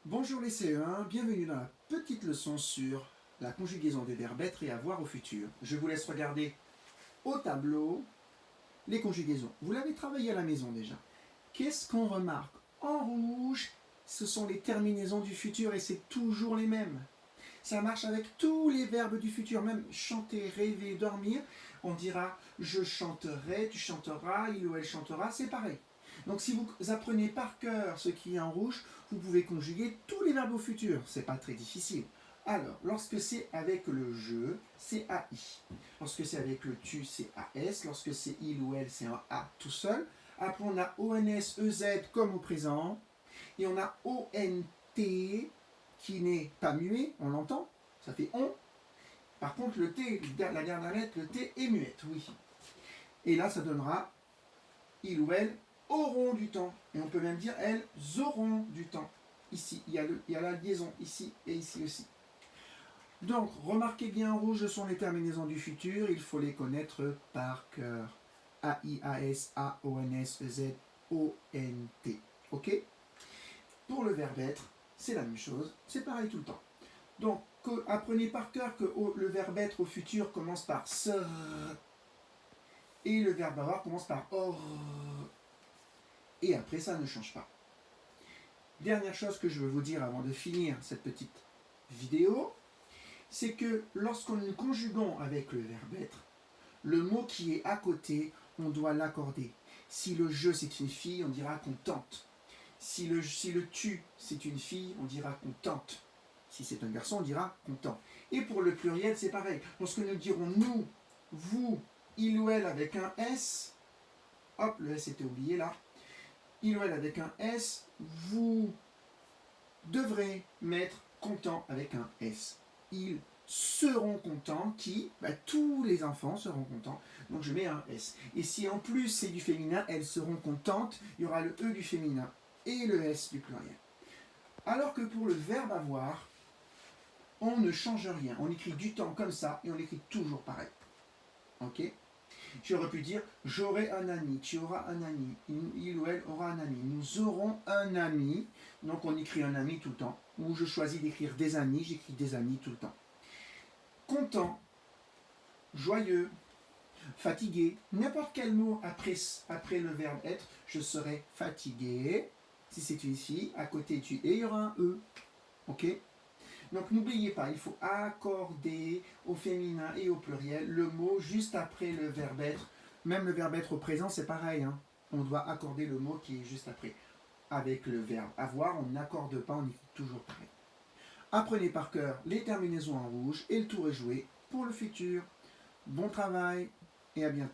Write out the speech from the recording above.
Bonjour les CE1, bienvenue dans la petite leçon sur la conjugaison des verbes être et avoir au futur. Je vous laisse regarder au tableau les conjugaisons. Vous l'avez travaillé à la maison déjà. Qu'est-ce qu'on remarque? En rouge, ce sont les terminaisons du futur et c'est toujours les mêmes. Ça marche avec tous les verbes du futur, même chanter, rêver, dormir. On dira je chanterai, tu chanteras, il ou elle chantera, c'est pareil. Donc si vous apprenez par cœur ce qui est en rouge, vous pouvez conjuguer tous les verbes au futur. C'est pas très difficile. Alors, lorsque c'est avec le je, c'est AI. Lorsque c'est avec le tu, c'est AS. Lorsque c'est il ou elle, c'est un A tout seul. Après, on a ONS, EZ comme au présent. Et on a ONT qui n'est pas muet, on l'entend, ça fait on. Par contre, le T, la dernière lettre, le T est muette, oui. Et là, ça donnera il ou elle auront du temps. Et on peut même dire elles auront du temps. Ici, il y a la liaison, ici et ici aussi. Donc, remarquez bien en rouge, ce sont les terminaisons du futur, il faut les connaître par cœur. A-I-A-S, A-O-N-S, Z, O-N-T. Ok? Pour le verbe être, c'est la même chose, c'est pareil tout le temps. Donc, apprenez par cœur que le verbe être au futur commence par ser et le verbe avoir commence par or. Et après, ça ne change pas. Dernière chose que je veux vous dire avant de finir cette petite vidéo, c'est que lorsqu'on nous conjuguons avec le verbe être, le mot qui est à côté, on doit l'accorder. Si le je c'est une fille, on dira qu'on tente. Si le tu c'est une fille, on dira qu'on tente. Si c'est un garçon, on dira qu'on tente. Et pour le pluriel, c'est pareil. Lorsque nous dirons nous, vous, il ou elle avec un S, hop, le S était oublié là, il ou elle avec un S, vous devrez mettre content avec un S. Ils seront contents, qui tous les enfants seront contents, donc je mets un S. Et si en plus c'est du féminin, elles seront contentes, il y aura le E du féminin et le S du pluriel. Alors que pour le verbe avoir, on ne change rien. On écrit du temps comme ça et on écrit toujours pareil. Ok? J'aurais pu dire j'aurai un ami, tu auras un ami, il ou elle aura un ami, nous aurons un ami, donc on écrit un ami tout le temps, ou je choisis d'écrire des amis, j'écris des amis tout le temps. Content, joyeux, fatigué, n'importe quel mot après le verbe être, je serai fatigué. Si c'est une fille, à côté tu et il y aura un E. Ok? Donc n'oubliez pas, il faut accorder au féminin et au pluriel le mot juste après le verbe être. Même le verbe être au présent, c'est pareil. Hein. On doit accorder le mot qui est juste après. Avec le verbe avoir, on n'accorde pas, on écrit toujours pareil. Apprenez par cœur les terminaisons en rouge et le tour est joué pour le futur. Bon travail et à bientôt.